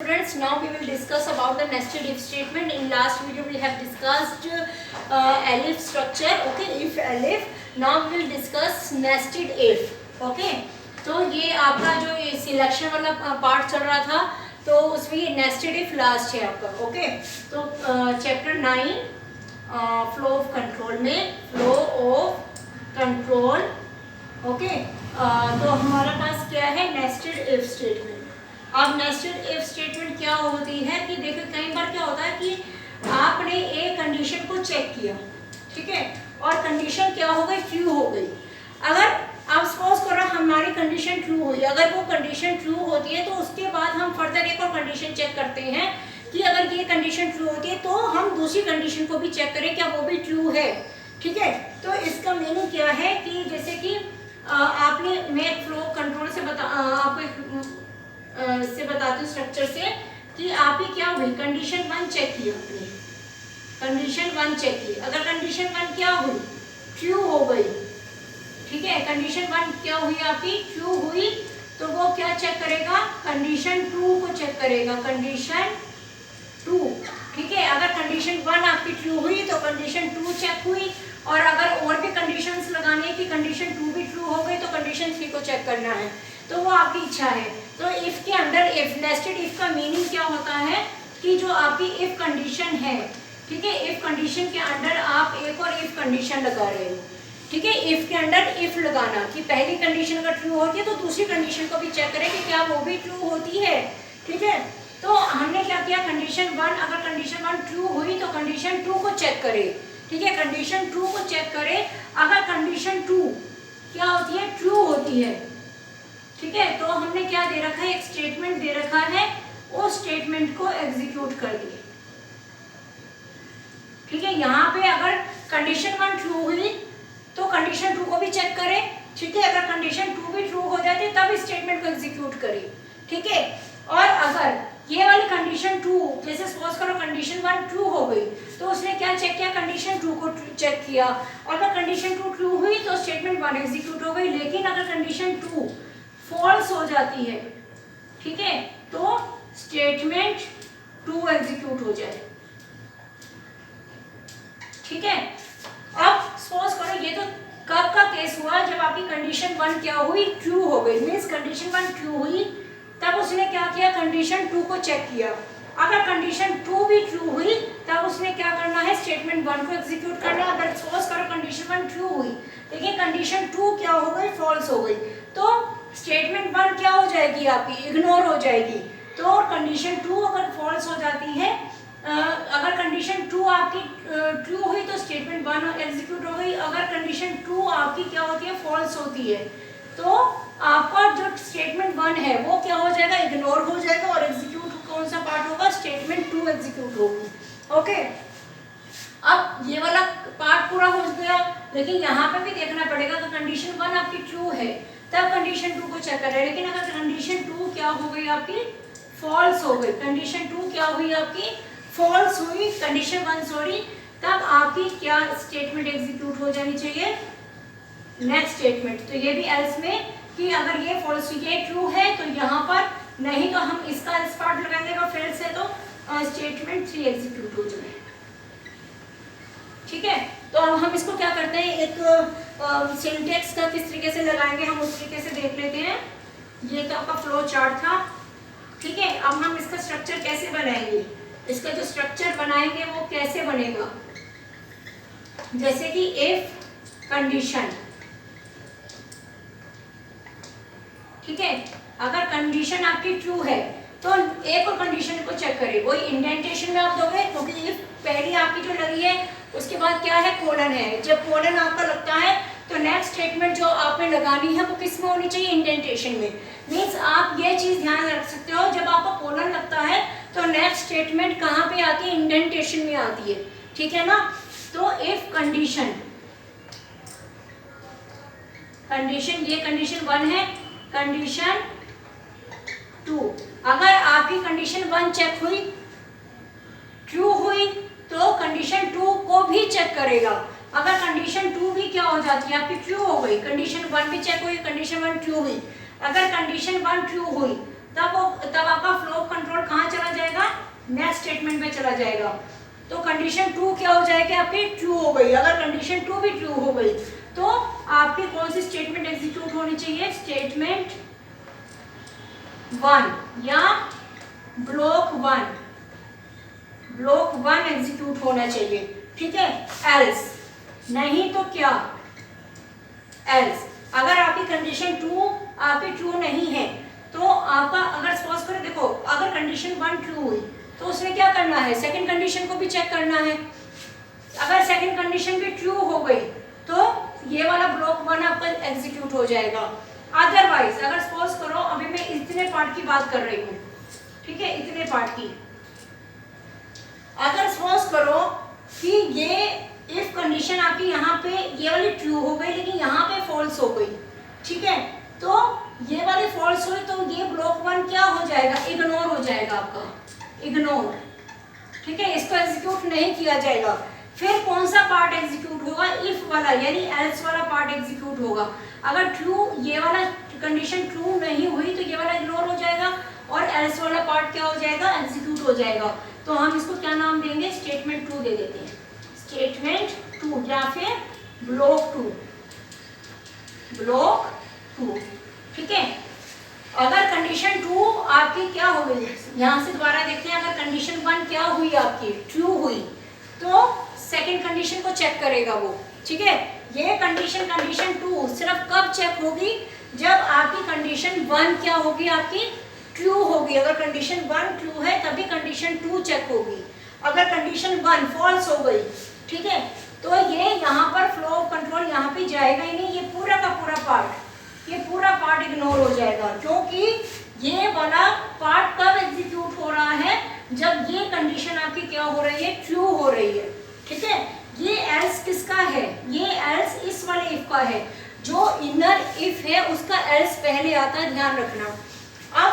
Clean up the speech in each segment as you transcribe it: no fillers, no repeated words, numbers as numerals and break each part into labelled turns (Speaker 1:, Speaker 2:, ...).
Speaker 1: students, now we will discuss about the nested if statement. In last video we have discussed elif structure. Okay, if elif. Now we will discuss nested if. Okay, तो ये आपका जो selection वाला part चल रहा था, तो उसमें ये नेस्टेड इफ लास्ट है आपका. ओके, तो चैप्टर 9 फ्लो ऑफ कंट्रोल में फ्लो ऑफ कंट्रोल. ओके, तो हमारे पास क्या है, नेस्टेड इफ स्टेटमेंट. अब नेस्टेड इफ स्टेटमेंट क्या होती है कि देखो कई बार क्या होता है कि आपने एक कंडीशन को चेक किया, ठीक है, और कंडीशन क्या हो गई, ट्रू हो गई. अगर आप सपोज करो हमारी कंडीशन ट्रू हुई, अगर वो कंडीशन ट्रू होती है तो उसके बाद हम फर्दर एक और कंडीशन चेक करते हैं कि अगर ये कंडीशन ट्रू होती है तो हम दूसरी कंडीशन को भी चेक करें क्या वो भी ट्रू है. ठीक है, तो इसका मीनिंग क्या है कि जैसे कि आपने मैं फ्लो कंट्रोल से आपको से बताती हूँ स्ट्रक्चर से कि आप ही क्या हुई, कंडीशन 1 चेक की आपने, कंडीशन 1 चेक की. अगर कंडीशन 1 क्या हुई, ट्रू हो गई, ठीक है, कंडीशन 1 क्या हुई आपकी, ट्रू हुई, तो वो क्या चेक करेगा, कंडीशन 2 को चेक करेगा, कंडीशन 2. ठीक है, अगर कंडीशन 1 आपकी ट्रू हुई तो कंडीशन 2 चेक हुई, और अगर और भी कंडीशंस लगाने की कंडीशन 2 भी ट्रू हो गई तो कंडीशन 3 को चेक करना है, तो वो आपकी इच्छा है. तो इफ के अंदर इफ नेस्टेड इफ का मीनिंग क्या होता है कि जो आपकी इफ कंडीशन है, ठीक है, इफ कंडीशन के अंदर आप एक और इफ कंडीशन लगा रहे हो. ठीक है, इफ के अंदर इफ लगाना कि पहली कंडीशन अगर ट्रू होती है तो दूसरी कंडीशन को भी चेक करें कि क्या वो भी ट्रू होती है. ठीक है, तो हमने क्या किया, कंडीशन 1, अगर कंडीशन 1 ट्रू हुई तो कंडीशन 2 को चेक करे. ठीक है, कंडीशन 2 को चेक करे. अगर कंडीशन 2 क्या होती है, ट्रू होती है, ठीक है, तो हमने क्या दे रखा है, एक स्टेटमेंट दे रखा है, उस स्टेटमेंट को एग्जीक्यूट कर दिए. ठीक है, यहाँ पे अगर कंडीशन 1 ट्रू हुई तो कंडीशन 2 को भी चेक करें. ठीक है, अगर कंडीशन 2 भी ट्रू हो जाती तब स्टेटमेंट को एग्जीक्यूट करें. ठीक है, और अगर ये वाली कंडीशन 2, जैसे सपोज करो कंडीशन 1 ट्रू हो गई तो उसने क्या चेक किया, कंडीशन 2 को चेक किया, और अगर कंडीशन 2 ट्रू हुई तो स्टेटमेंट 1 एग्जीक्यूट हो गई. लेकिन अगर कंडीशन 2 फॉल्स हो जाती है, ठीक है, तो स्टेटमेंट 2 एग्जीक्यूट हो जाए. ठीक है, अब सपोज करो ये तो कब का केस हुआ, जब आपकी कंडीशन 1 क्या हुई, ट्रू हो गई, मींस कंडीशन 1 ट्रू हुई, तब उसने क्या किया, कंडीशन 2 को चेक किया. अगर कंडीशन 2 भी ट्रू हुई तब उसने क्या करना है, स्टेटमेंट 1 को एग्जीक्यूट करना. अगर सपोज करो कंडीशन 1 ट्रू हुई लेकिन कंडीशन 2 क्या हो गई, फॉल्स हो गई, तो स्टेटमेंट 1 क्या हो जाएगी आपकी, इग्नोर हो जाएगी. तो कंडीशन 2 अगर फॉल्स हो जाती है, अगर कंडीशन 2 आपकी ट्रू हुई तो स्टेटमेंट 1 एग्जीक्यूट हो गई. अगर कंडीशन 2 आपकी क्या होती है, फॉल्स होती है, तो आपका जो स्टेटमेंट 1 है वो क्या हो जाएगा, इग्नोर हो जाएगा, और एग्जीक्यूट कौन सा पार्ट होगा, स्टेटमेंट 2 एग्जीक्यूट होगी. ओके, अब ये वाला पार्ट पूरा हो गया, लेकिन यहाँ पे भी देखना पड़ेगा कि कंडीशन 1 आपकी ट्रू है तब कंडीशन 2 को चेक करें. लेकिन अगर कंडीशन 2 क्या हो गई आपकी, फॉल्स हो गई, कंडीशन 2 क्या हुई आपकी, फॉल्स हुई, कंडीशन 1 सॉरी, तब आपकी क्या स्टेटमेंट एग्जीक्यूट हो जानी चाहिए, नेक्स्ट स्टेटमेंट. तो ये भी एल्स में कि अगर ये फॉल्स हुई, ये ट्रू है तो यहाँ पर, नहीं तो हम इसका एल्स पार्ट लगाएंगे, अगर फेल्स है तो स्टेटमेंट 3 एग्जीक्यूट हो जाए. ठीक है, तो अब हम इसको क्या करते हैं, एक सिंटेक्स का किस तरीके से लगाएंगे हम उस तरीके से देख लेते हैं. ये तो आपका फ्लो चार्ट था. ठीक है, अब हम इसका स्ट्रक्चर कैसे बनाएंगे, इसका जो स्ट्रक्चर बनाएंगे वो कैसे बनेगा, जैसे कि इफ कंडीशन. ठीक है, अगर कंडीशन आपकी ट्रू है तो एक और कंडीशन को चेक करें, वही इंडेंटेशन में आप दोगे, क्योंकि इफ पहली आपकी जो लगी है उसके बाद क्या है, कोलन है. जब कोलन आपका लगता है तो नेक्स्ट स्टेटमेंट जो आपने लगानी है वो किस में होनी चाहिए, इंडेंटेशन में. मीन्स आप ये चीज ध्यान रख सकते हो, जब आपका कोलन लगता है तो नेक्स्ट स्टेटमेंट कहाँ पे आती है, इंडेंटेशन में आती है. ठीक है ना, तो इफ कंडीशन, कंडीशन ये कंडीशन 1 है, कंडीशन 2, अगर आपकी कंडीशन 1 चेक हुई, ट्रू हुई, तो कंडीशन 2 को भी चेक करेगा. अगर कंडीशन 2 भी क्या हो जाती है आपकी, ट्रू हो गई, कंडीशन 1 भी चेक हुई, कंडीशन 1 ट्रू हुई, अगर कंडीशन 1 ट्रू हुई तब आपका फ्लो ऑफ कंट्रोल कहाँ चला स्टेटमेंट में चला जाएगा। तो कंडीशन 2 क्या हो जाएगी आपकी, ट्रू हो गई। अगर कंडीशन 2 भी ट्रू हो गई तो आपकी कौन सी स्टेटमेंट एग्जीक्यूट होनी चाहिए, स्टेटमेंट 1 या ब्लॉक 1 एग्जीक्यूट होना चाहिए, ठीक है। एल्स, नहीं तो क्या, एल्स अगर आपकी कंडीशन 2 आपकी ट्रू नहीं है तो आपका, अगर सपोज करो, देखो अगर कंडीशन 1 ट्रू हुई तो उसने क्या करना है, सेकंड कंडीशन को भी चेक करना है। अगर सेकंड कंडीशन भी ट्रू हो गई तो ये वाला ब्लॉक 1 आपका एग्जीक्यूट हो जाएगा। अदरवाइज अगर सपोज करो, अभी मैं इतने पार्ट की बात कर रही हूँ, ठीक है, इतने पार्ट की, अगर सपोज करो कि ये इफ कंडीशन आपकी यहाँ पे ये वाली ट्रू हो गई लेकिन यहाँ पे फॉल्स हो गई, ठीक है, तो ये वाली फॉल्स हुई तो ये ब्लॉक 1 क्या हो जाएगा, इग्नोर हो जाएगा आपका, इग्नोर, ठीक है, इसको एग्जीक्यूट नहीं किया जाएगा। फिर कौन सा पार्ट एग्जीक्यूट होगा, इफ वाला यानी एल्स वाला पार्ट एग्जीक्यूट होगा। अगर ट्रू, ये वाला कंडीशन ट्रू नहीं हुई तो ये वाला इग्नोर हो जाएगा और एल्स वाला पार्ट क्या हो जाएगा, एग्जीक्यूट हो जाएगा। तो हम इसको क्या नाम देंगे, स्टेटमेंट 2 दे देते हैं, स्टेटमेंट 2 या फिर ब्लॉक 2, ठीक है। अगर कंडीशन 2 आपकी क्या हो गई, यहाँ से दोबारा देखते हैं, अगर कंडीशन 1 क्या हुई आपकी, ट्रू हुई, तो सेकंड कंडीशन को चेक करेगा वो, ठीक है। ये कंडीशन 2 सिर्फ कब चेक होगी, जब आपकी कंडीशन 1 क्या होगी, आपकी ट्रू होगी। अगर कंडीशन 1 ट्रू है तभी कंडीशन 2 चेक होगी। अगर कंडीशन 1 फॉल्स हो गई, ठीक है, तो ये यहाँ पर फ्लो ऑफ कंट्रोल यहाँ पे जाएगा ही नहीं, ये पूरा का पूरा पार्ट इग्नोर हो जाएगा, क्योंकि ये वाला पार्ट कब एग्जीक्यूट हो रहा है, जब ये कंडीशन आपकी क्या हो रही है, ट्रू हो रही है, ठीक है। ये एल्स किसका है, ये एल्स इस वाले इफ का है, जो इनर इफ है उसका एल्स पहले आता है, ध्यान रखना। अब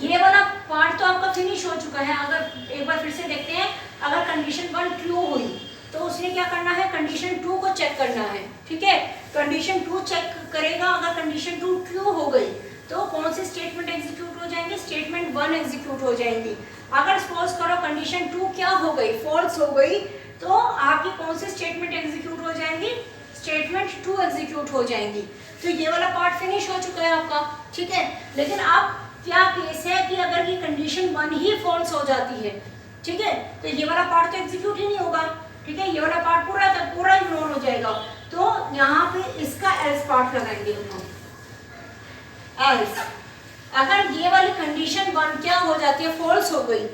Speaker 1: ये वाला पार्ट तो आपका फिनिश हो चुका है। अगर एक बार फिर से देखते हैं, अगर कंडीशन 1 ट्रू हुई तो उसने क्या करना है, कंडीशन 2 को चेक करना है, ठीक है। कंडीशन 2 चेक करेगा, अगर कंडीशन 2 ट्रू हो गई तो कौन सी स्टेटमेंट एग्जीक्यूट हो जाएंगे, स्टेटमेंट 1 एग्जीक्यूट हो जाएंगी। अगर सपोज करो कंडीशन 2 क्या हो गई, फॉल्स हो गई, तो आपकी कौन सी स्टेटमेंट एग्जीक्यूट हो जाएंगी, स्टेटमेंट 2 एग्जीक्यूट हो जाएंगी। तो ये वाला पार्ट फिनिश हो चुका है आपका, ठीक है। लेकिन अब क्या केस है कि अगर ये कंडीशन 1 ही फॉल्स हो जाती है, ठीक है, तो ये वाला पार्ट तो एग्जीक्यूट ही नहीं होगा, ठीक है, ये वाला पार्ट पूरा इग्नोर हो जाएगा। तो यहाँ पे इसका एल्स पार्ट लगाएंगे हम, एल्स अगर ये वाली कंडीशन 1 क्या हो जाती है, फॉल्स हो गई,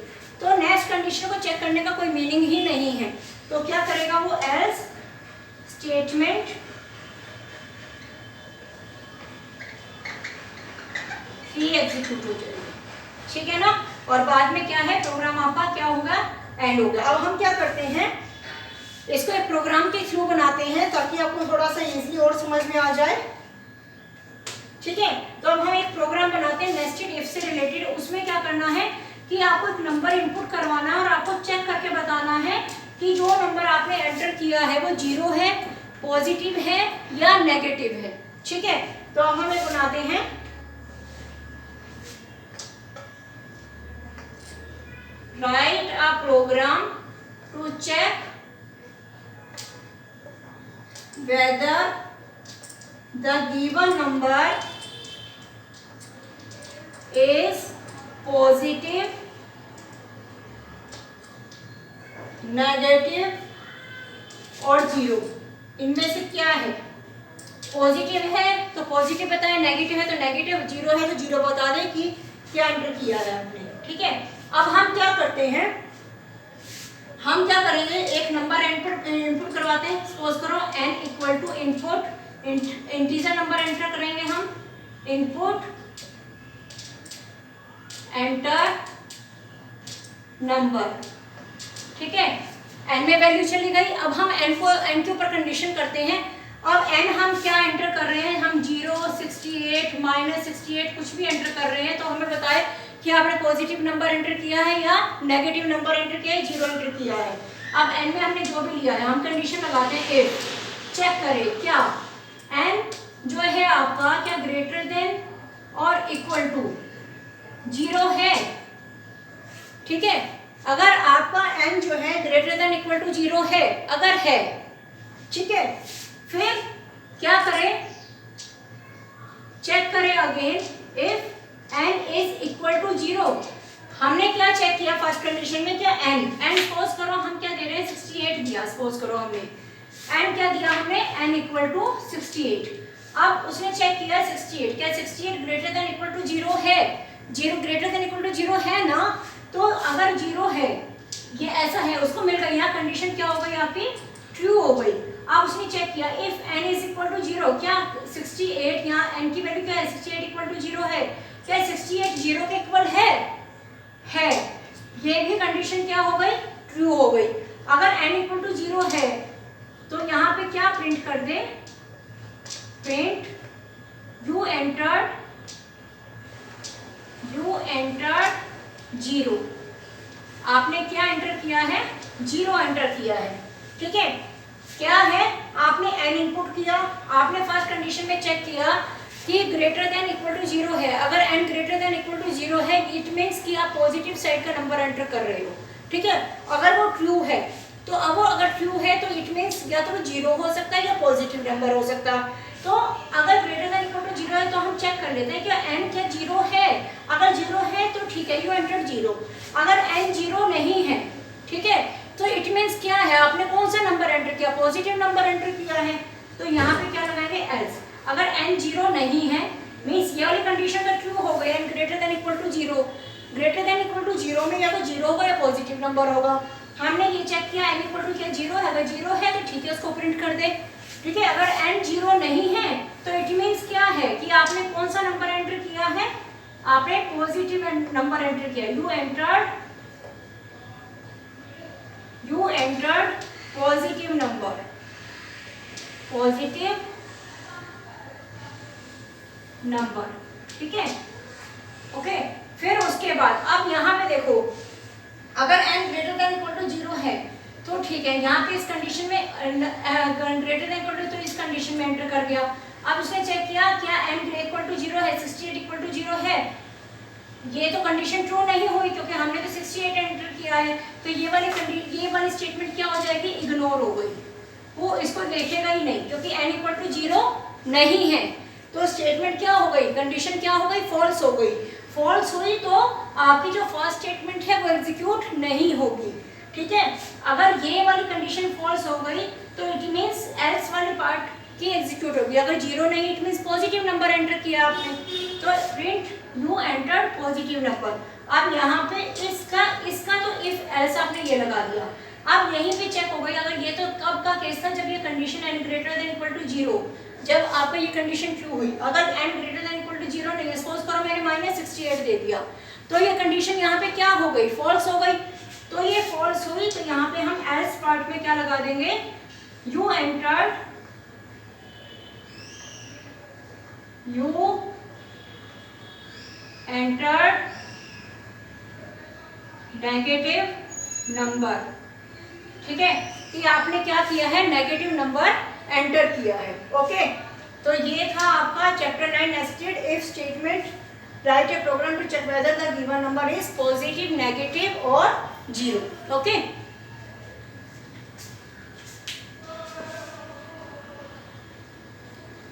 Speaker 1: तो नेक्स्ट कंडीशन को चेक करने का कोई मीनिंग ही नहीं है। तो क्या करेगा वो, एल्स स्टेटमेंट 3 एग्जीक्यूट हो जाएगी, ठीक है ना। और बाद में क्या है, प्रोग्राम आपका क्या होगा, एंड हो गया। अब हम क्या करते हैं, इसको एक प्रोग्राम के थ्रू बनाते हैं ताकि आपको थोड़ा सा इजीली और समझ में आ जाए, ठीक है। तो अब हम एक प्रोग्राम बनाते हैं नेस्टेड इफ से रिलेटेड। उसमें क्या करना है कि आपको एक नंबर इनपुट करवाना है और आपको चेक करके बताना है कि जो नंबर आपने एंटर किया है वो 0 है, पॉजिटिव है या नेगेटिव है, ठीक है। तो अब हम एक बनाते हैं, write a program to check whether the given number is positive, negative और 0। इनमें से क्या है, पॉजिटिव है तो पॉजिटिव बताएं, नेगेटिव है तो नेगेटिव, 0 है तो 0 बता दें कि क्या एंटर किया है आपने, ठीक है। अब हम क्या करते हैं, हम क्या करेंगे, एक नंबर इनपुट करवाते हैं। सपोज करो n equal to input integer number enter करेंगे हम, इनपुट एंटर नंबर, ठीक है। n में वैल्यू चली गई। अब हम n के ऊपर कंडीशन करते हैं। अब n हम क्या एंटर कर रहे हैं, हम 0, 68, -68 कुछ भी एंटर कर रहे हैं, तो हमें बताए कि आपने पॉजिटिव नंबर एंटर किया है या नेगेटिव नंबर एंटर किया है, 0 एंटर किया है। अब n में हमने जो भी लिया है हम कंडीशन लगाते हैं इफ, चेक करें क्या n जो है आपका क्या ग्रेटर देन और इक्वल टू 0 है, ठीक है। अगर आपका n जो है ग्रेटर देन इक्वल टू 0 है, अगर है, ठीक है, फिर क्या करें, चेक करें again, if n is equal to 0। हमने क्या चेक किया फर्स्ट कंडीशन में, क्या n सपोज करो हम क्या दे रहे हैं 68 दिया, सपोज करो हमने n क्या दिया, हमने n इक्वल टू 68। अब उसने चेक किया 68, क्या 68 ग्रेटर देन इक्वल टू 0 है, 0 ग्रेटर देन इक्वल टू 0 है ना, तो अगर 0 है, ये ऐसा है, उसको मिल गई, यहाँ कंडीशन क्या हो गई आपकी, ट्रू हो गई। अब उसने चेक किया if n is equal to 0, क्या 68, यहाँ n की वैल्यू क्या है 68 इक्वल टू 0 है, क्या 68 0 के इक्वल है, ये भी कंडीशन क्या हो गई, ट्रू हो गई। अगर n इक्वल टू 0 है तो यहाँ पे क्या प्रिंट कर दे, प्रिंट you entered 0, आपने क्या एंटर किया है, 0 एंटर किया है, ठीक है। क्या है, आपने n इनपुट किया, आपने फर्स्ट कंडीशन में चेक किया कि ग्रेटर देन इक्वल टू 0 है। अगर n greater than equal to 0 है, इट मींस कि आप पॉजिटिव साइड का नंबर एंटर कर रहे हो, ठीक है। अगर वो ट्रू है, तो अब वो अगर ट्रू है तो इट मींस या तो वो 0 हो सकता है या पॉजिटिव नंबर हो सकता है। तो अगर ग्रेटर देन इक्वल टू 0 है तो हम चेक कर लेते हैं कि n क्या 0 है। अगर 0 है तो ठीक है, यू एंटर्ड 0। अगर n 0 नहीं है, ठीक है, तो इट मींस क्या है, आपने कौन सा नंबर एंटर किया, पॉजिटिव नंबर एंटर किया है, तो यहाँ पे क्या लगाएंगे, एल्स। अगर n 0 नहीं है, मींस ये वाली कंडीशन तो ट्रू हो गई, n greater than equal to 0। Greater than equal to 0 में या तो 0 होगा या पॉजिटिव नंबर होगा। हमने ये चेक किया n इक्वल टू क्या 0 है, अगर 0 है तो ठीक है, उसको प्रिंट कर दे, ठीक है। अगर n 0 नहीं है तो इट मींस क्या है कि आपने कौन सा नंबर एंटर किया है, आपने पॉजिटिव नंबर एंटर किया, यू एंटर्ड पॉजिटिव नंबर, ठीक है, ओके। फिर उसके बाद अब यहाँ पे देखो, अगर n greater than equal to 0 है तो ठीक है, यहाँ पे इस कंडीशन में ग्रेटर देन इक्वल टू, तो इस कंडीशन में एंटर कर गया। अब उसने चेक किया क्या n इक्वल टू 0 है, 68 इक्वल टू 0 है, ये तो कंडीशन ट्रू नहीं हुई क्योंकि हमने तो 68 एंटर किया है, तो ये वाली स्टेटमेंट क्या हो जाएगी, इग्नोर हो गई, वो इसको देखेगा ही नहीं क्योंकि n इक्वल टू 0 नहीं है। तो स्टेटमेंट क्या हो गई, कंडीशन क्या हो गई, फॉल्स हो गई। फॉल्स हुई तो आपकी जो फर्स्ट स्टेटमेंट है वो एग्जीक्यूट नहीं होगी, ठीक है। अगर ये वाली कंडीशन फॉल्स हो गई तो इट मींस एल्स वाली पार्ट की एग्जीक्यूट होगी। अगर 0 नहीं, it means positive number enter किया आपने, तो print you entered positive number. अब यहाँ पे इसका तो इफ एल्स आपने ये लगा दिया। अब यहीं पे चेक हो गई, अगर ये तो कब का केस था, जब ये condition n greater than equal to 0, जब आपका ये कंडीशन ट्रू हुई। अगर n greater than equal to 0 नहीं है, सपोज करो मैंने -68 दे दिया, तो ये कंडीशन यहाँ पे क्या हो गई, फॉल्स हो गई। तो ये फॉल्स हुई तो यहाँ पे हम एल्स पार्ट में क्या लगा देंगे, यू एंटर्ड नेगेटिव नंबर, ठीक है, कि आपने क्या किया है, नेगेटिव नंबर एंटर किया है, ओके। तो ये था आपका chapter 9 nested if statement. Write a program to check whether the given number is positive, negative और 0, ओके।